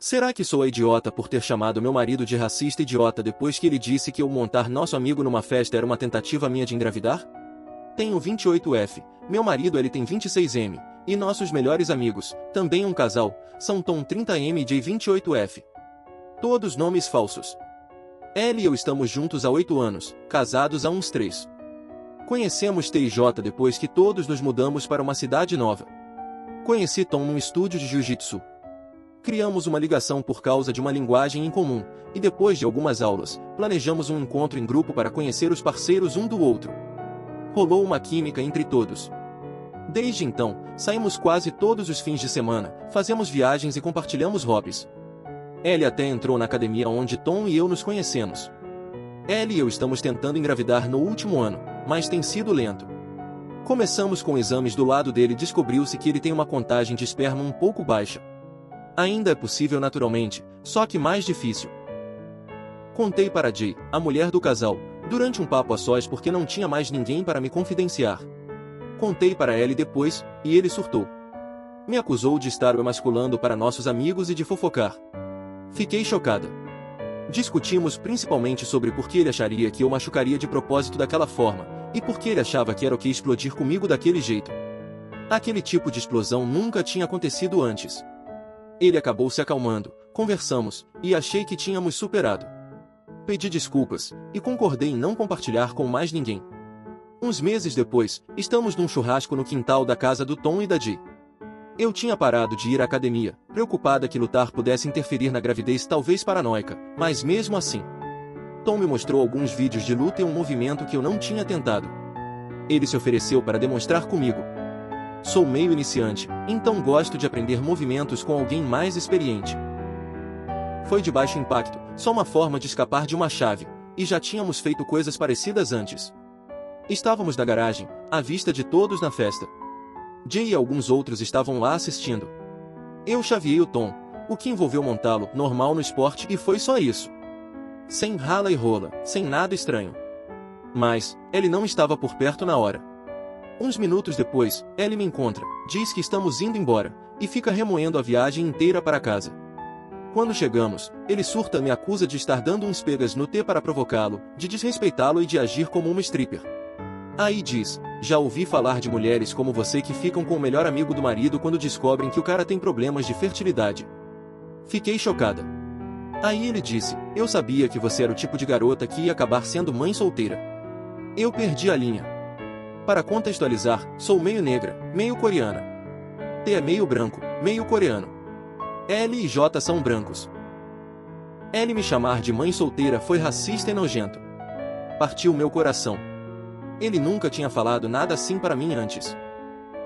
Será que sou a idiota por ter chamado meu marido de racista idiota depois que ele disse que eu montar nosso amigo numa festa era uma tentativa minha de engravidar? Tenho 28F, meu marido ele tem 26M, e nossos melhores amigos, também um casal, são Tom 30M e Jay 28F. Todos nomes falsos. Ela e eu estamos juntos há 8 anos, casados há uns 3. Conhecemos TJ depois que todos nos mudamos para uma cidade nova. Conheci Tom num estúdio de jiu-jitsu. Criamos uma ligação por causa de uma linguagem em comum, e depois de algumas aulas, planejamos um encontro em grupo para conhecer os parceiros um do outro. Rolou uma química entre todos. Desde então, saímos quase todos os fins de semana, fazemos viagens e compartilhamos hobbies. Ellie até entrou na academia onde Tom e eu nos conhecemos. Ellie e eu estamos tentando engravidar no último ano, mas tem sido lento. Começamos com exames do lado dele e descobriu-se que ele tem uma contagem de esperma um pouco baixa. Ainda é possível naturalmente, só que mais difícil. Contei para Jay, a mulher do casal, durante um papo a sós porque não tinha mais ninguém para me confidenciar. Contei para Ellie depois, e ele surtou. Me acusou de estar o emasculando para nossos amigos e de fofocar. Fiquei chocada. Discutimos principalmente sobre por que ele acharia que eu machucaria de propósito daquela forma, e por que ele achava que era o que explodir comigo daquele jeito. Aquele tipo de explosão nunca tinha acontecido antes. Ele acabou se acalmando, conversamos, e achei que tínhamos superado. Pedi desculpas, e concordei em não compartilhar com mais ninguém. Uns meses depois, estamos num churrasco no quintal da casa do Tom e da Jay. Eu tinha parado de ir à academia, preocupada que lutar pudesse interferir na gravidez, talvez paranoica, mas mesmo assim. Tom me mostrou alguns vídeos de luta e um movimento que eu não tinha tentado. Ele se ofereceu para demonstrar comigo. Sou meio iniciante, então gosto de aprender movimentos com alguém mais experiente. Foi de baixo impacto, só uma forma de escapar de uma chave, e já tínhamos feito coisas parecidas antes. Estávamos na garagem, à vista de todos na festa. Jay e alguns outros estavam lá assistindo. Eu chaveei o Tom, o que envolveu montá-lo normal no esporte, e foi só isso. Sem rala e rola, sem nada estranho. Mas, ele não estava por perto na hora. Uns minutos depois, ele me encontra, diz que estamos indo embora, e fica remoendo a viagem inteira para casa. Quando chegamos, ele surta e me acusa de estar dando uns pegas no T para provocá-lo, de desrespeitá-lo e de agir como uma stripper. Aí diz, já ouvi falar de mulheres como você que ficam com o melhor amigo do marido quando descobrem que o cara tem problemas de fertilidade. Fiquei chocada. Aí ele disse, eu sabia que você era o tipo de garota que ia acabar sendo mãe solteira. Eu perdi a linha. Para contextualizar, sou meio negra, meio coreana. T é meio branco, meio coreano. L e J são brancos. L me chamar de mãe solteira foi racista e nojento. Partiu meu coração. Ele nunca tinha falado nada assim para mim antes.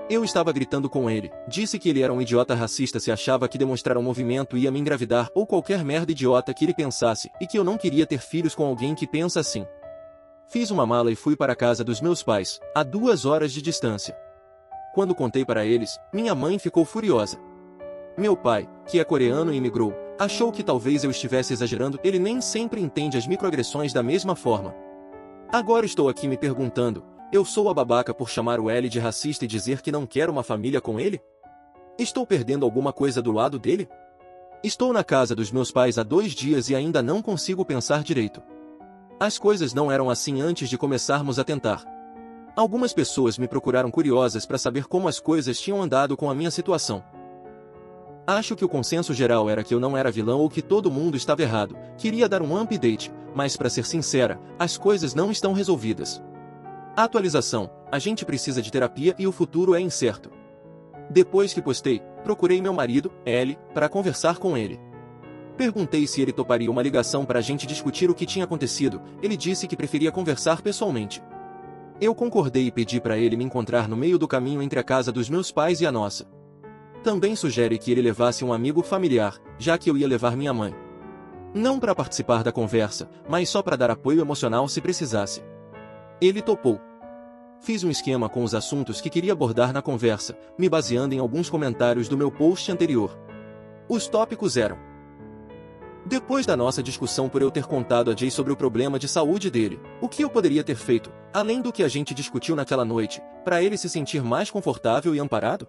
Eu estava gritando com ele, disse que ele era um idiota racista se achava que demonstrar um movimento ia me engravidar ou qualquer merda idiota que ele pensasse, e que eu não queria ter filhos com alguém que pensa assim. Fiz uma mala e fui para a casa dos meus pais, a 2 horas de distância. Quando contei para eles, minha mãe ficou furiosa. Meu pai, que é coreano e imigrou, achou que talvez eu estivesse exagerando, ele nem sempre entende as microagressões da mesma forma. Agora estou aqui me perguntando, eu sou a babaca por chamar o L de racista e dizer que não quero uma família com ele? Estou perdendo alguma coisa do lado dele? Estou na casa dos meus pais há 2 dias e ainda não consigo pensar direito. As coisas não eram assim antes de começarmos a tentar. Algumas pessoas me procuraram curiosas para saber como as coisas tinham andado com a minha situação. Acho que o consenso geral era que eu não era vilão ou que todo mundo estava errado, queria dar um update, mas para ser sincera, as coisas não estão resolvidas. Atualização, a gente precisa de terapia e o futuro é incerto. Depois que postei, procurei meu marido, L, para conversar com ele. Perguntei se ele toparia uma ligação para a gente discutir o que tinha acontecido, ele disse que preferia conversar pessoalmente. Eu concordei e pedi para ele me encontrar no meio do caminho entre a casa dos meus pais e a nossa. Também sugere que ele levasse um amigo familiar, já que eu ia levar minha mãe. Não para participar da conversa, mas só para dar apoio emocional se precisasse. Ele topou. Fiz um esquema com os assuntos que queria abordar na conversa, me baseando em alguns comentários do meu post anterior. Os tópicos eram: depois da nossa discussão por eu ter contado a Jay sobre o problema de saúde dele, o que eu poderia ter feito, além do que a gente discutiu naquela noite, para ele se sentir mais confortável e amparado?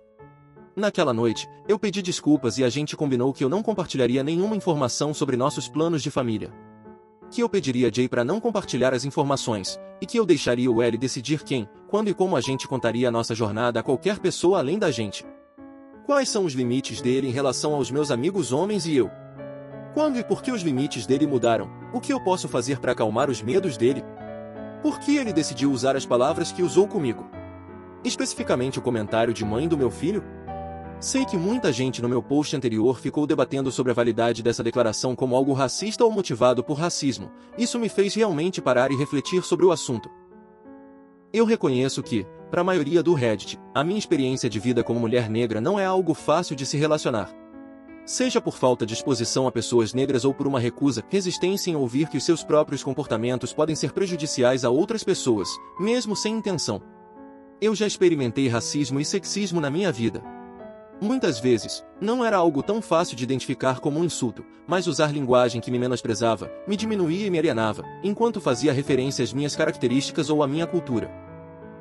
Naquela noite, eu pedi desculpas e a gente combinou que eu não compartilharia nenhuma informação sobre nossos planos de família. Que eu pediria a Jay para não compartilhar as informações, e que eu deixaria o L decidir quem, quando e como a gente contaria a nossa jornada a qualquer pessoa além da gente. Quais são os limites dele em relação aos meus amigos homens e eu? Quando e por que os limites dele mudaram? O que eu posso fazer para acalmar os medos dele? Por que ele decidiu usar as palavras que usou comigo? Especificamente o comentário de mãe do meu filho? Sei que muita gente no meu post anterior ficou debatendo sobre a validade dessa declaração como algo racista ou motivado por racismo. Isso me fez realmente parar e refletir sobre o assunto. Eu reconheço que, para a maioria do Reddit, a minha experiência de vida como mulher negra não é algo fácil de se relacionar. Seja por falta de exposição a pessoas negras ou por uma resistência em ouvir que os seus próprios comportamentos podem ser prejudiciais a outras pessoas, mesmo sem intenção. Eu já experimentei racismo e sexismo na minha vida. Muitas vezes, não era algo tão fácil de identificar como um insulto, mas usar linguagem que me menosprezava, me diminuía e me alienava, enquanto fazia referência às minhas características ou à minha cultura.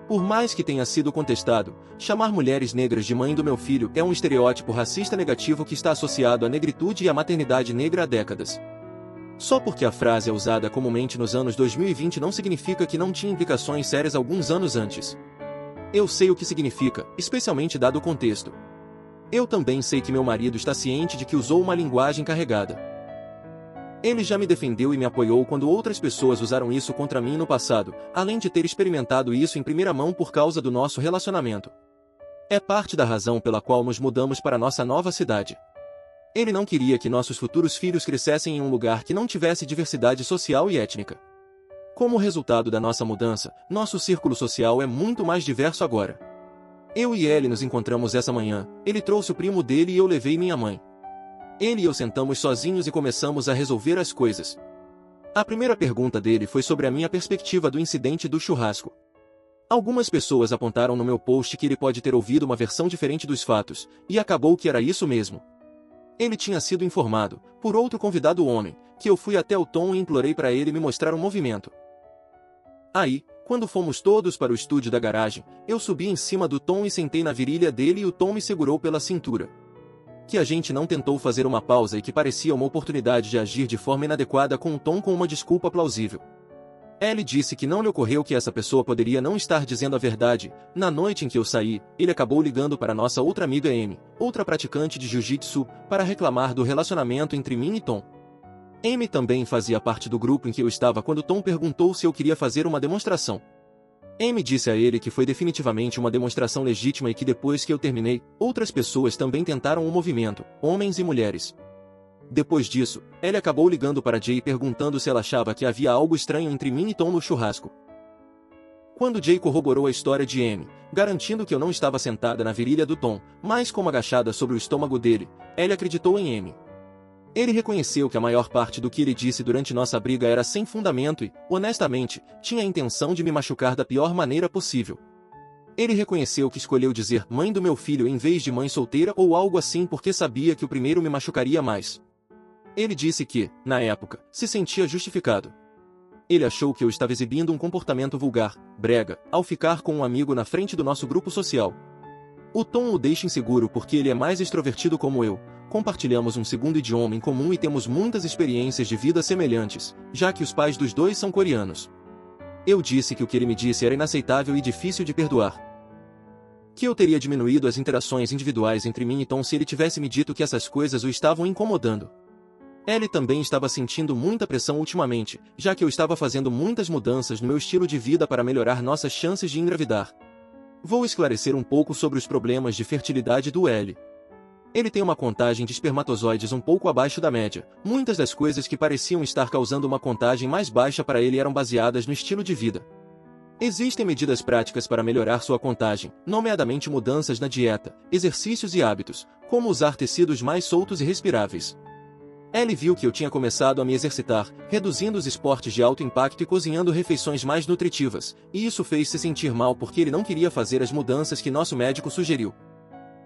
Por mais que tenha sido contestado, chamar mulheres negras de mãe do meu filho é um estereótipo racista negativo que está associado à negritude e à maternidade negra há décadas. Só porque a frase é usada comumente nos anos 2020 não significa que não tinha implicações sérias alguns anos antes. Eu sei o que significa, especialmente dado o contexto. Eu também sei que meu marido está ciente de que usou uma linguagem carregada. Ele já me defendeu e me apoiou quando outras pessoas usaram isso contra mim no passado, além de ter experimentado isso em primeira mão por causa do nosso relacionamento. É parte da razão pela qual nos mudamos para nossa nova cidade. Ele não queria que nossos futuros filhos crescessem em um lugar que não tivesse diversidade social e étnica. Como resultado da nossa mudança, nosso círculo social é muito mais diverso agora. Eu e ele nos encontramos essa manhã, ele trouxe o primo dele e eu levei minha mãe. Ele e eu sentamos sozinhos e começamos a resolver as coisas. A primeira pergunta dele foi sobre a minha perspectiva do incidente do churrasco. Algumas pessoas apontaram no meu post que ele pode ter ouvido uma versão diferente dos fatos, e acabou que era isso mesmo. Ele tinha sido informado, por outro convidado homem, que eu fui até o Tom e implorei para ele me mostrar um movimento. Aí, quando fomos todos para o estúdio da garagem, eu subi em cima do Tom e sentei na virilha dele e o Tom me segurou pela cintura. Que a gente não tentou fazer uma pausa e que parecia uma oportunidade de agir de forma inadequada com o Tom com uma desculpa plausível. Ellie disse que não lhe ocorreu que essa pessoa poderia não estar dizendo a verdade. Na noite em que eu saí, ele acabou ligando para nossa outra amiga Amy, outra praticante de jiu-jitsu, para reclamar do relacionamento entre mim e Tom. Amy também fazia parte do grupo em que eu estava quando Tom perguntou se eu queria fazer uma demonstração. Amy disse a ele que foi definitivamente uma demonstração legítima e que depois que eu terminei, outras pessoas também tentaram o movimento, homens e mulheres. Depois disso, ele acabou ligando para Jay perguntando se ela achava que havia algo estranho entre mim e Tom no churrasco. Quando Jay corroborou a história de Amy, garantindo que eu não estava sentada na virilha do Tom, mas como agachada sobre o estômago dele, ele acreditou em Amy. Ele reconheceu que a maior parte do que ele disse durante nossa briga era sem fundamento e, honestamente, tinha a intenção de me machucar da pior maneira possível. Ele reconheceu que escolheu dizer mãe do meu filho em vez de mãe solteira ou algo assim porque sabia que o primeiro me machucaria mais. Ele disse que, na época, se sentia justificado. Ele achou que eu estava exibindo um comportamento vulgar, brega, ao ficar com um amigo na frente do nosso grupo social. O Tom o deixa inseguro porque ele é mais extrovertido como eu. Compartilhamos um segundo idioma em comum e temos muitas experiências de vida semelhantes, já que os pais dos dois são coreanos. Eu disse que o que ele me disse era inaceitável e difícil de perdoar. Que eu teria diminuído as interações individuais entre mim e Tom se ele tivesse me dito que essas coisas o estavam incomodando. Ellie também estava sentindo muita pressão ultimamente, já que eu estava fazendo muitas mudanças no meu estilo de vida para melhorar nossas chances de engravidar. Vou esclarecer um pouco sobre os problemas de fertilidade do Ellie. Ele tem uma contagem de espermatozoides um pouco abaixo da média. Muitas das coisas que pareciam estar causando uma contagem mais baixa para ele eram baseadas no estilo de vida. Existem medidas práticas para melhorar sua contagem, nomeadamente mudanças na dieta, exercícios e hábitos, como usar tecidos mais soltos e respiráveis. Ellie viu que eu tinha começado a me exercitar, reduzindo os esportes de alto impacto e cozinhando refeições mais nutritivas, e isso fez se sentir mal porque ele não queria fazer as mudanças que nosso médico sugeriu.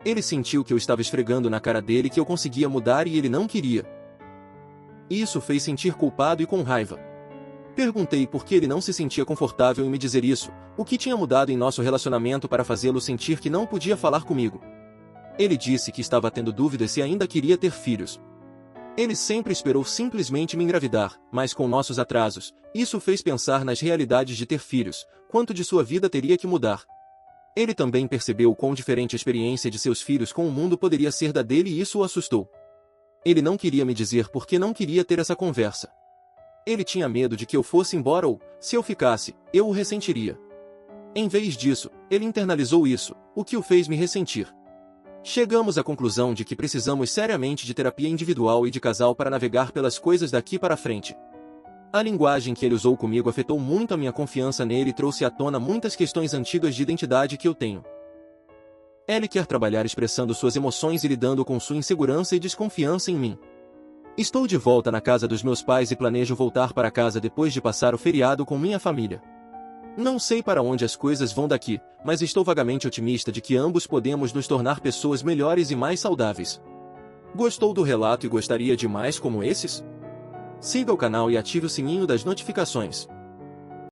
Ele sentiu que eu estava esfregando na cara dele que eu conseguia mudar e ele não queria. Isso fez sentir culpado e com raiva. Perguntei por que ele não se sentia confortável em me dizer isso, o que tinha mudado em nosso relacionamento para fazê-lo sentir que não podia falar comigo. Ele disse que estava tendo dúvidas se ainda queria ter filhos. Ele sempre esperou simplesmente me engravidar, mas com nossos atrasos, isso fez pensar nas realidades de ter filhos, quanto de sua vida teria que mudar. Ele também percebeu quão diferente a experiência de seus filhos com o mundo poderia ser da dele e isso o assustou. Ele não queria me dizer por que não queria ter essa conversa. Ele tinha medo de que eu fosse embora ou, se eu ficasse, eu o ressentiria. Em vez disso, ele internalizou isso, o que o fez me ressentir. Chegamos à conclusão de que precisamos seriamente de terapia individual e de casal para navegar pelas coisas daqui para frente. A linguagem que ele usou comigo afetou muito a minha confiança nele e trouxe à tona muitas questões antigas de identidade que eu tenho. Ele quer trabalhar expressando suas emoções e lidando com sua insegurança e desconfiança em mim. Estou de volta na casa dos meus pais e planejo voltar para casa depois de passar o feriado com minha família. Não sei para onde as coisas vão daqui, mas estou vagamente otimista de que ambos podemos nos tornar pessoas melhores e mais saudáveis. Gostou do relato e gostaria de mais como esses? Siga o canal e ative o sininho das notificações.